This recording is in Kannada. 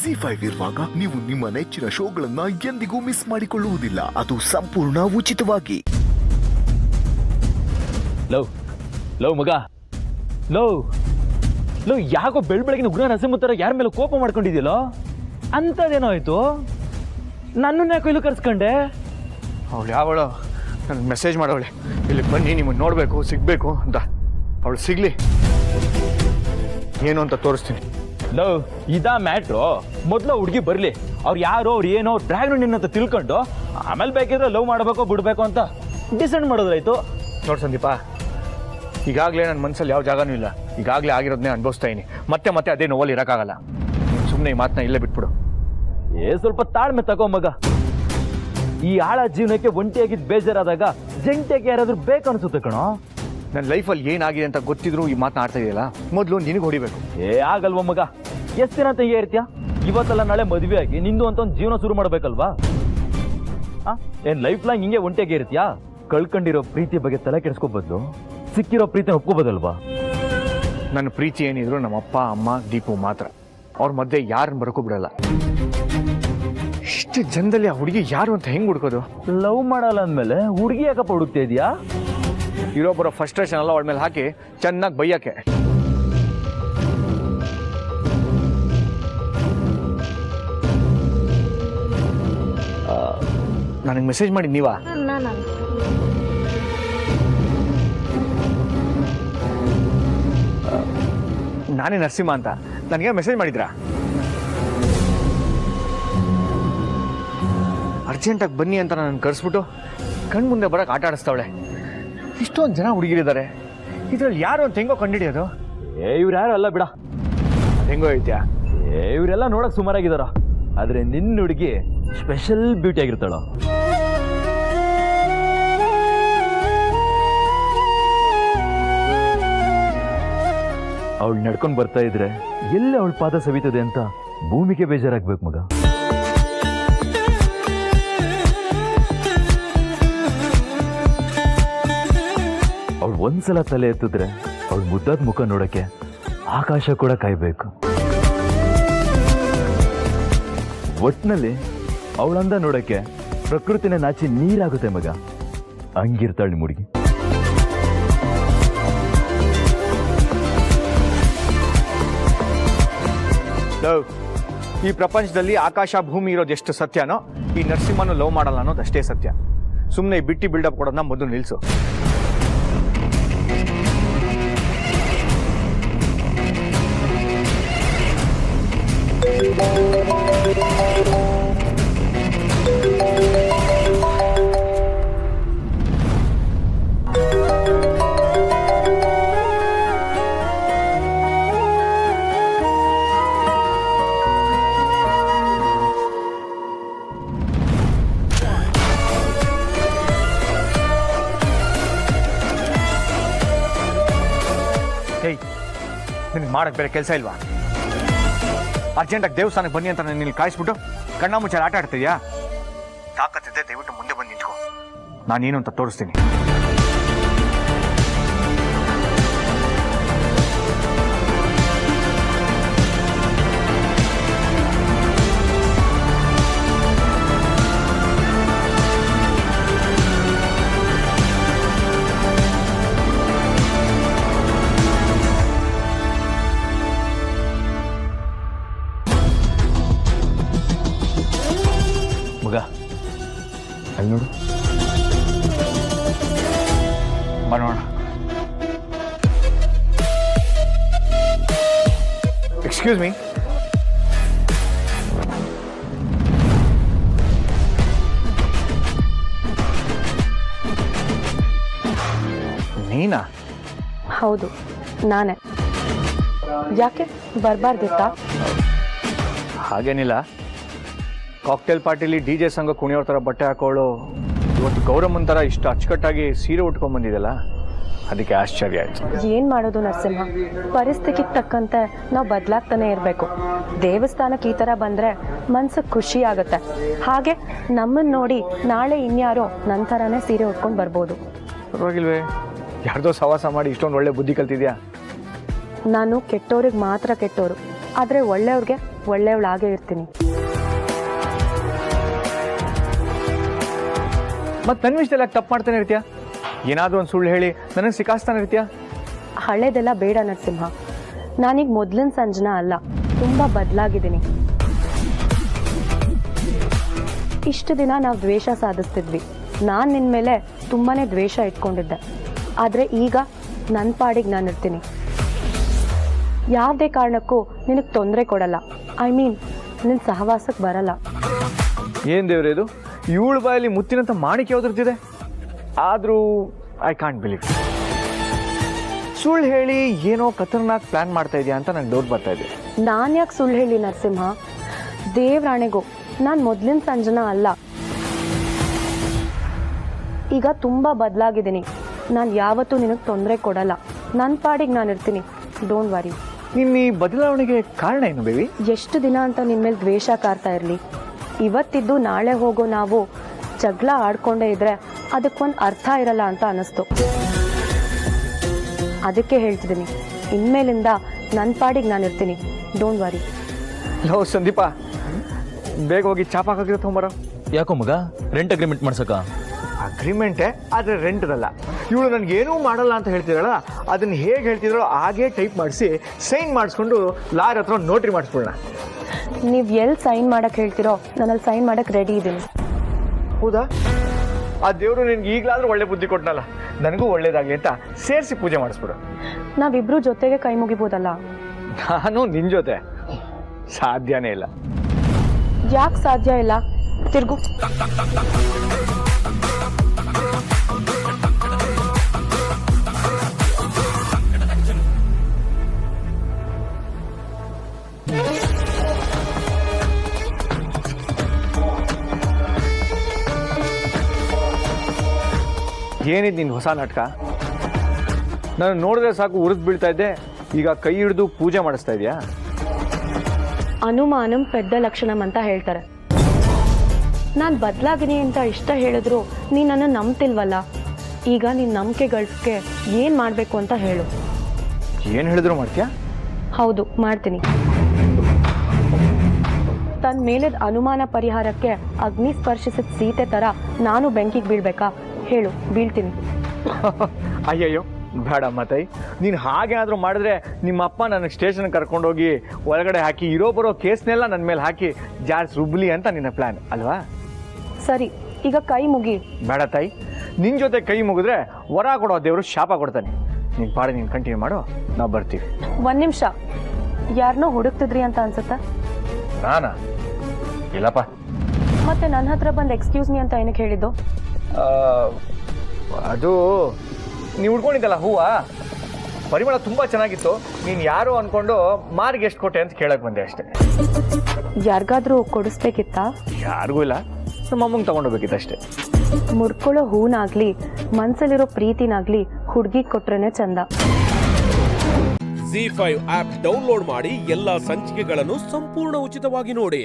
ZEE5 ಇರುವಾಗ ನೀವು ನಿಮ್ಮ ನೆಚ್ಚಿನ ಶೋಗಳನ್ನ ಎಂದಿಗೂ ಮಿಸ್ ಮಾಡಿಕೊಳ್ಳುವುದಿಲ್ಲ. ಅದು ಸಂಪೂರ್ಣ ಉಚಿತವಾಗಿ. ಲವ್ ಮಗ, ಲವ್ ಯಾಕೋ ಬೆಳಗ್ಗೆ ಉಗ್ರ ನರಸಿಂಹತರ ಯಾರ ಮೇಲೆ ಕೋಪ ಮಾಡ್ಕೊಂಡಿದ್ಯಲ್ಲೋ? ಅಂಥದ್ದೇನೋ ಆಯ್ತು? ನನ್ನನ್ನು ಯಾಕೋ ಇಲ್ಲಿ ಕರ್ಸ್ಕೊಂಡೆ? ಅವಳು ಯಾವಳು ನನಗೆ ಮೆಸೇಜ್ ಮಾಡೋಳೆ, ಇಲ್ಲಿ ಬನ್ನಿ ನಿಮ್ಮನ್ನು ನೋಡಬೇಕು ಸಿಗಬೇಕು ಅಂತ. ಅವಳು ಸಿಗಲಿ, ಏನು ಅಂತ ತೋರಿಸ್ತೀನಿ. ಲವ್ ಇದಾ ಮ್ಯಾಟ್ರು? ಮೊದಲು ಹುಡುಗಿ ಬರಲಿ, ಅವ್ರು ಯಾರೋ ಅವ್ರು ಏನೋ ಅವ್ರ ಬ್ಯಾಗ್ನು ನಿನ್ನಂತ ತಿಳ್ಕೊಂಡು ಆಮೇಲೆ ಬೇಕಿದ್ರೆ ಲವ್ ಮಾಡಬೇಕೋ ಬಿಡಬೇಕು ಅಂತ ಡಿಸೈಡ್ ಮಾಡೋದ್ರಾಯ್ತು. ನೋಡಿ ಸಂದೀಪ, ಈಗಾಗಲೇ ನನ್ನ ಮನಸ್ಸಲ್ಲಿ ಯಾವ ಜಾಗನೂ ಇಲ್ಲ. ಈಗಾಗಲೇ ಆಗಿರೋದನ್ನೇ ಅನುಭವಿಸ್ತಾ ಇದ್ದೀನಿ. ಮತ್ತೆ ಅದೇ ನೋವಲ್ಲಿ ಇರೋಕ್ಕಾಗಲ್ಲ. ಸುಮ್ಮನೆ ಈ ಮಾತನ್ನ ಇಲ್ಲೇ ಬಿಟ್ಬಿಡು. ಸ್ವಲ್ಪ ತಾಳ್ಮೆ ತಗೋ ಮಗ. ಈ ಆಳ ಜೀವನಕ್ಕೆ ಒಂಟಿಯಾಗಿದ್ದು ಬೇಜಾರಾದಾಗ ಜಂಟಿಯಾಗಿ ಯಾರಾದ್ರೂ ಬೇಕು ಅನ್ಸುತ್ತೆ ಕಣೋ. ನನ್ನ ಲೈಫಲ್ಲಿ ಏನಾಗಿದೆ ಅಂತ ಗೊತ್ತಿದ್ರು ಈ ಮಾತನ್ನ ಆಡ್ತಾ ಇದೆಯಲ್ಲ, ಮೊದಲು ನಿನಗೆ ಹೊಡಿಬೇಕು. ಆಗಲ್ವ ಮಗ? ಎಷ್ಟು ದಿನ ಅಂತ ಹೀಗೆ ಇರ್ತೀಯ? ಇವತ್ತೆಲ್ಲ ನಾಳೆ ಮದುವೆ ಆಗಿ ನಿಂದು ಅಂತ ಒಂದು ಜೀವನ ಶುರು ಮಾಡ್ಬೇಕಲ್ವಾ? ಏನ್ ಲೈಫ್ ಲಾಂಗ್ ಹಿಂಗೆ ಒಂಟಿಯಾಗಿ ಇರ್ತೀಯಾ? ಕಳ್ಕೊಂಡಿರೋ ಪ್ರೀತಿ ಬಗ್ಗೆ ತಲೆ ಕೆಡಿಸ್ಕೋಬದ್ಲು ಸಿಕ್ಕಿರೋ ಪ್ರೀತಿನ ಒಪ್ಕೋಬೋದಲ್ವಾ? ನನ್ನ ಪ್ರೀತಿ ಏನಿದ್ರು ನಮ್ಮ ಅಪ್ಪ ಅಮ್ಮ ದೀಪು ಮಾತ್ರ. ಅವ್ರ ಮಧ್ಯೆ ಯಾರನ್ನ ಬರೋಕ್ಕೂ ಬಿಡಲ್ಲ. ಇಷ್ಟು ಜನದಲ್ಲಿ ಆ ಹುಡುಗಿ ಯಾರು ಅಂತ ಹೆಂಗೆ ಹುಡ್ಕೋದು? ಲವ್ ಮಾಡಲ್ಲ ಅಂದಮೇಲೆ ಹುಡುಗಿ ಯಾಕಪ್ಪ ಹುಡುಕ್ತಾ ಇದೆಯಾ? ಇರೋಬ್ಬರ ಫ್ರಸ್ಟ್ರೇಷನ್ ಎಲ್ಲ ಅವಳ ಮೇಲೆ ಹಾಕಿ ಚೆನ್ನಾಗಿ ಬೈಯಕ್ಕೆ. ನನಗೆ ಮೆಸೇಜ್ ಮಾಡಿ ನೀವಾ? ನಾನೇ ನರಸಿಂಹ ಅಂತ. ನನಗೆ ಮೆಸೇಜ್ ಮಾಡಿದ್ರಾ? ಅರ್ಜೆಂಟಾಗಿ ಬನ್ನಿ ಅಂತ ನಾನು ಕರೆಸ್ಬಿಟ್ಟು ಕಣ್ಣು ಮುಂದೆ ಬರೋಕೆ ಆಟ ಆಡಿಸ್ತಾವಳೆ. ಇಷ್ಟೊಂದು ಜನ ಹುಡುಗಿರಿದ್ದಾರೆ, ಇದ್ರಲ್ಲಿ ಯಾರು ಅಂತ ಹೆಂಗೋ ಕಂಡುಹಿಡಿಯೋದು? ಇವ್ರು ಯಾರು ಅಲ್ಲ ಬಿಡ. ಹೆಂಗೋ ಐತ್ಯಾ? ಇವರೆಲ್ಲ ನೋಡಕ್ ಸುಮಾರಾಗಿದಾರ, ಆದ್ರೆ ನಿನ್ನ ಹುಡುಗಿ ಸ್ಪೆಷಲ್ ಬ್ಯೂಟಿ ಆಗಿರ್ತಾಳ. ಅವಳು ನಡ್ಕೊಂಡು ಬರ್ತಾ ಇದ್ರೆ ಎಲ್ಲಿ ಅವಳ ಪಾದ ಸವಿತದೆ ಅಂತ ಭೂಮಿಗೆ ಬೇಜಾರಾಗ್ಬೇಕು ಮಗ. ಅವಳು ಒಂದ್ಸಲ ತಲೆ ಎತ್ತಿದ್ರೆ ಅವಳು ಮುದ್ದಾದ ಮುಖ ನೋಡಕ್ಕೆ ಆಕಾಶ ಕೂಡ ಕಾಯ್ಬೇಕು. ಒಟ್ನಲ್ಲಿ ಅವಳಂದ ನೋಡಕ್ಕೆ ಪ್ರಕೃತಿನ ನಾಚಿ ನೀರಾಗುತ್ತೆ ಮಗ. ಹಂಗಿರ್ತಾಳೆ ಮುಡುಗಿ. ಈ ಪ್ರಪಂಚದಲ್ಲಿ ಆಕಾಶ ಭೂಮಿ ಇರೋದು ಎಷ್ಟು ಸತ್ಯನೋ, ಈ ನರಸಿಂಹನು ಲವ್ ಮಾಡಲ್ಲ ಅನ್ನೋದು ಅಷ್ಟೇ ಸತ್ಯ. ಸುಮ್ಮನೆ ಬಿಟ್ಟಿ ಬಿಲ್ಡಪ್ ಕೊಡೋದನ್ನ ಮೊದಲು ನಿಲ್ಲಿಸು. ಹೇಯ್, ನಿನಗೆ ಮಾಡಕ್ಕೆ ಬೇರೆ ಕೆಲಸ ಇಲ್ವಾ? ಅರ್ಜೆಂಟಾಗಿ ದೇವಸ್ಥಾನಕ್ಕೆ ಬನ್ನಿ ಅಂತ ನಾನು ಇಲ್ಲಿ ಕಾಯಿಸ್ಬಿಟ್ಟು ಕಣ್ಣ ಮುಚ್ಚಾರ ಆಟ ಆಡ್ತಿದ್ಯಾ? ತಾಕತ್ತಿದ್ದೆ ದಯವಿಟ್ಟು ಮುಂದೆ ಬಂದು ನಿಂತ್ಕೋ, ನಾನೇನು ಅಂತ ತೋರಿಸ್ತೀನಿ. ಮಗ ಅಲ್ಲಿ ನೋಡು, ಬರೋಣ. ಎಕ್ಸ್ಕ್ಯೂಸ್ ಮೀ, ನೀನಾ? ಹೌದು, ನಾನೇ. ಯಾಕೆ ಬರಬಾರ್ದಿತ್ತಾ? ಹಾಗೇನಿಲ್ಲ. ಕಾಕ್ಟೇಲ್ ಪಾರ್ಟಿಲಿ DJ ಸಂಘ ಕುಣಿಯೋರ್ ಥರ ಬಟ್ಟೆ ಹಾಕೊಳ್ಳೋ ಇವತ್ತು ಗೌರಮ್ಮನ ಥರ ಇಷ್ಟು ಅಚ್ಚುಕಟ್ಟಾಗಿ ಸೀರೆ ಉಟ್ಕೊಂಡ್ಬಂದಿದ್ದಲ್ಲ, ಅದಕ್ಕೆ ಆಶ್ಚರ್ಯ ಆಯ್ತು. ಏನ್ ಮಾಡೋದು ನರಸಿಂಹ, ಪರಿಸ್ಥಿತಿಗೆ ತಕ್ಕಂತೆ ನಾವು ಬದಲಾಗ್ತಾನೆ ಇರಬೇಕು. ದೇವಸ್ಥಾನಕ್ಕೆ ಈ ತರ ಬಂದ್ರೆ ಮನ್ಸಿಗೆ ಖುಷಿ ಆಗುತ್ತೆ. ಹಾಗೆ ನಮ್ಮನ್ನ ನೋಡಿ ನಾಳೆ ಇನ್ಯಾರೋ ನನ್ನ ಥರನೇ ಸೀರೆ ಉಟ್ಕೊಂಡು ಬರ್ಬೋದು. ಪರವಾಗಿಲ್ವೇ? ಯಾರ್ದೋ ಸವಾಸ ಮಾಡಿ ಇಷ್ಟೊಂದು ಒಳ್ಳೆ ಬುದ್ಧಿ ಕಲ್ತಿದ್ಯಾ? ನಾನು ಕೆಟ್ಟೋರಿಗೆ ಮಾತ್ರ ಕೆಟ್ಟೋರು, ಆದರೆ ಒಳ್ಳೆಯವ್ರಿಗೆ ಒಳ್ಳೆಯವಳಾಗೇ ಇರ್ತೀನಿ. ಮತ್ತೆ ನನ್ನ ವಿಷಯದಲ್ಲಿ ತಪ್ಪು ಮಾಡ್ತಾನೆ ಇರ್ತೀಯ? ಏನಾದರೂ ಒಂದು ಸುಳ್ಳು ಹೇಳಿ ನನಗೆ ಸಿಕ್ಕಾಸ್ತಾನೆ ಇರ್ತೀಯ? ಹಳೇದೆಲ್ಲ ಬೇಡ ನರಸಿಂಹ. ನಾನೀಗ ಮೊದಲಿನ ಸಂಜನಾ ಅಲ್ಲ, ತುಂಬ ಬದಲಾಗಿದ್ದೀನಿ. ಇಷ್ಟು ದಿನ ನಾವು ದ್ವೇಷ ಸಾಧಿಸ್ತಿದ್ವಿ. ನಾನು ನಿನ್ನ ಮೇಲೆ ತುಂಬಾ ದ್ವೇಷ ಇಟ್ಕೊಂಡಿದ್ದೆ. ಆದರೆ ಈಗ ನನ್ನ ಪಾಡಿಗೆ ನಾನು ಇರ್ತೀನಿ. ಯಾವುದೇ ಕಾರಣಕ್ಕೂ ನಿನಗೆ ತೊಂದರೆ ಕೊಡಲ್ಲ. ಐ ಮೀನ್ ನಿನ್ನ ಸಹವಾಸಕ್ಕೆ ಬರಲ್ಲ. ಏನು ದೇವ್ರೆ ಇದು? ಇವಳ ಬಾಯಲ್ಲಿ ಮುತ್ತಿನಂತ ಮಾಣಿಕೆ ಯಾವ್ದಿರ್ತಿದೆ? ಆದರೂ ಐ ಕಾಂಟ್ ಬಿಲೀವ್. ಸುಳ್ಳು ಹೇಳಿ ಏನೋ ಖತರ್ನಾಕ್ ಪ್ಲಾನ್ ಮಾಡ್ತಾ ಇದೆಯಾ ಅಂತ ನಂಗೆ ಡೌಟ್ ಬರ್ತಾ ಇದೆ. ನಾನು ಯಾಕೆ ಸುಳ್ಳು ಹೇಳಿ ನರಸಿಂಹ? ದೇವ್ರಾಣೆಗೂ ನಾನು ಮೊದಲಿನ ಸಂಜನಾ ಅಲ್ಲ. ಈಗ ತುಂಬ ಬದಲಾಗಿದ್ದೀನಿ. ನಾನು ಯಾವತ್ತೂ ನಿನಗೆ ತೊಂದರೆ ಕೊಡಲ್ಲ. ನನ್ನ ಪಾಡಿಗೆ ನಾನು ಇರ್ತೀನಿ. Don't worry. ನಿಮ್ಮ ಈ ಬದಲಾವಣೆಗೆ ಕಾರಣ ಏನು ಬೇಬಿ? ಎಷ್ಟು ದಿನ ಅಂತ ನಿನ್ನ ಮೇಲೆ ದ್ವೇಷ ಕಾರ್ತಾ ಇರಲಿ? ಇವತ್ತಿದ್ದು ನಾಳೆ ಹೋಗೋ ನಾವು ಜಗಳ ಆಡ್ಕೊಂಡೇ ಇದ್ರೆ ಅದಕ್ಕೊಂದು ಅರ್ಥ ಇರಲ್ಲ ಅಂತ ಅನ್ನಿಸ್ತು. ಅದಕ್ಕೆ ಹೇಳ್ತಿದ್ದೀನಿ, ಇನ್ಮೇಲಿಂದ ನನ್ನ ಪಾಡಿಗೆ ನಾನು ಇರ್ತೀನಿ. Don't worry. ಲೋ ಸಂದೀಪ, ಬೇಗ ಹೋಗಿ ಚಾಪಾಕ್ ಹಾಕಿದ್ರೆ ತೊಗೊಂಬರೋ. ಯಾಕೋ ಮಗ, ರೆಂಟ್ ಅಗ್ರಿಮೆಂಟ್ ಮಾಡ್ಸಕ? ಅಗ್ರಿಮೆಂಟೇ, ಆದರೆ ರೆಂಟ್ದಲ್ಲ. ಇವಳು ನನಗೇನೂ ಮಾಡಲ್ಲ ಅಂತ ಹೇಳ್ತಿದ್ದಾಳ. ಅದನ್ನು ಹೇಗೆ ಹೇಳ್ತಿದ್ರೋ ಹಾಗೇ ಟೈಪ್ ಮಾಡಿಸಿ ಸೈನ್ ಮಾಡಿಸ್ಕೊಂಡು ಲಾರಿ ಹತ್ರ ನೋಟ್ರಿ ಮಾಡಿಸ್ಬಿಡೋಣ. ನೀವು ಎಲ್ಲಿ ಸೈನ್ ಮಾಡಕ್ಕೆ ಹೇಳ್ತಿರೋ ನಾನಲ್ಲಿ ಸೈನ್ ಮಾಡಕ್ಕೆ ರೆಡಿ ಇದ್ದೀನಿ. ಹೌದಾ? ಆ ದೇವರು ನಿನ್ಗೆ ಈಗಲಾದ್ರೂ ಒಳ್ಳೆ ಬುದ್ಧಿ ಕೊಟ್ಟನಲ್ಲ, ನನಗೂ ಒಳ್ಳೇದಾಗಲಿ ಅಂತ ಸೇರಿಸಿ ಪೂಜೆ ಮಾಡಿಸ್ಬಿಡು. ನಾವಿಬ್ರು ಜೊತೆಗೆ ಕೈ ಮುಗಿಬೋದಲ್ಲ? ನಾನು ನಿನ್ನ ಜೊತೆ ಸಾಧ್ಯನೇ ಇಲ್ಲ. ಯಾಕೆ ಸಾಧ್ಯ ಇಲ್ಲ? ತಿರ್ಗು. ಏನಿದ್ ನಿನ್ನ ಹೊಸ ನಾಟಕ? ನಾನು ನೋಡಿದ್ರೆ ಸಾಕು ಉರಿದು ಬೀಳ್ತಾ ಇದ್ದೆ, ಈಗ ಕೈ ಹಿಡಿದು ಪೂಜೆ ಮಾಡಿಸ್ತಾ ಇದೆಯಾ? ಅನುಮಾನಂ ಪೆದ್ದ ಲಕ್ಷಣಂ ಅಂತ ಹೇಳ್ತಾರೆ. ನಾನು ಬದಲಾಗಿನಿ ಅಂತ ಇಷ್ಟ ಹೇಳಿದ್ರು ನೀನು ನನ್ನ ನಂಬ್ತಿಲ್ವಲ್ಲ. ಈಗ ನಿನ್ನ ನಂಬಿಕೆ ಗಳಿಸ್ಕೆ ಏನು ಮಾಡಬೇಕು ಅಂತ ಹೇಳು. ಏನು ಹೇಳಿದ್ರು ಮಾಡ್ತೀಯಾ? ಹೌದು, ಮಾಡ್ತೀನಿ. ತನ್ನ ಮೇಲಿದ ಅನುಮಾನ ಪರಿಹಾರಕ್ಕೆ ಅಗ್ನಿ ಸ್ಪರ್ಶಿಸಿದ ಸೀತೆ ಥರ ನಾನು ಬೆಂಕಿಗೆ ಬೀಳ್ಬೇಕಾ? ಹೇಳು, ಬೀಳ್ತೀನಿ. ಅಯ್ಯಯ್ಯೋ ಬೇಡ ಮತೈ. ನೀನು ಹಾಗೇನಾದರೂ ಮಾಡಿದ್ರೆ ನಿಮ್ಮ ಅಪ್ಪ ನನಗೆ ಸ್ಟೇಷನ್ಗೆ ಕರ್ಕೊಂಡೋಗಿ ಒಳಗಡೆ ಹಾಕಿ ಇರೋ ಬರೋ ಕೇಸ್ನೆಲ್ಲ ನನ್ನ ಮೇಲೆ ಹಾಕಿ ಜಾರ್ಸ್ ರುಬ್ಲಿ ಅಂತ ನಿನ್ನ ಪ್ಲ್ಯಾನ್ ಅಲ್ವಾ? ಸರಿ, ಈಗ ಕೈ ಮುಗಿ. ಬೇಡ ತಾಯಿ, ನಿನ್ನ ಜೊತೆ ಕೈ ಮುಗಿದ್ರೆ ವರ ಕೊಡೋ ದೇವರು ಶಾಪ ಕೊಡ್ತಾನೆ. ನೀನು ಪಾಡಿ ನೀನು ಕಂಟಿನ್ಯೂ ಮಾಡು, ನಾವು ಬರ್ತೀವಿ. ಒಂದು ನಿಮಿಷ, ಯಾರನ್ನೋ ಹುಡುಕ್ತಿದ್ರಿ ಅಂತ ಅನ್ಸುತ್ತಾ? ನಾನಾ? ಇಲ್ಲಪ್ಪ. ಮತ್ತೆ ನನ್ನ ಹತ್ರ ಬಂದು ಎಕ್ಸ್ಕ್ಯೂಸ್ ಮೀ ಅಂತ ಏನಕ್ಕೆ ಹೇಳಿದ್ದು? ಅದು ನೀವು ಉಡ್ಕೊಂಡಿದ್ದಲ್ಲ ಹೂವ, ಪರಿಮಳ ತುಂಬ ಚೆನ್ನಾಗಿತ್ತು. ನೀನು ಯಾರು ಅಂದ್ಕೊಂಡು ಮಾರಿಗೆ ಎಷ್ಟು ಕೊಟ್ಟೆ ಅಂತ ಕೇಳಕ್ಕೆ ಬಂದೆ ಅಷ್ಟೇ. ಯಾರಿಗಾದ್ರೂ ಕೊಡಿಸ್ಬೇಕಿತ್ತಾ? ಯಾರಿಗೂ ಇಲ್ಲ, ನಮ್ಮ ಅಮ್ಮಂಗೆ ತೊಗೊಂಡೋಗ್ಬೇಕಿತ್ತು ಅಷ್ಟೇ. ಮುಡ್ಕೊಳ್ಳೋ ಹೂನಾಗ್ಲಿ ಮನ್ಸಲ್ಲಿರೋ ಪ್ರೀತಿನಾಗ್ಲಿ ಹುಡುಗಿ ಕೊಟ್ರೇನೆ ಚಂದ. ZEE5 ಆಪ್ ಡೌನ್ಲೋಡ್ ಮಾಡಿ ಎಲ್ಲಾ ಸಂಚಿಕೆಗಳನ್ನು ಸಂಪೂರ್ಣ ಉಚಿತವಾಗಿ ನೋಡಿ.